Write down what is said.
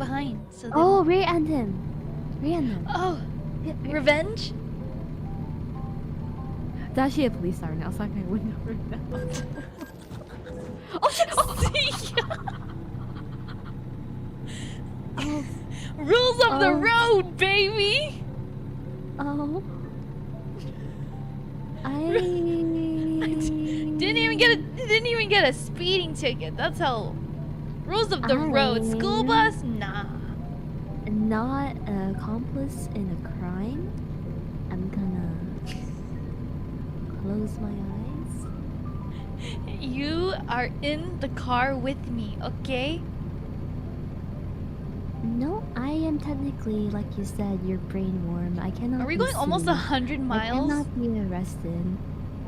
behind. So they Oh, won't... rear end him. Rear end him. Oh, revenge? It's actually a police siren outside my window right now. Oh shit! See? Oh, Rules of the Oh. road, baby. oh. Didn't even get a speeding ticket. That's how. Rules of the road. School bus? Nah. Not an accomplice in a crime. I'm gonna close my eyes. You are in the car with me, okay? No, I am technically, like you said, your brain worm. I cannot. Are we be going almost sued. 100 I miles? cannot be arrested.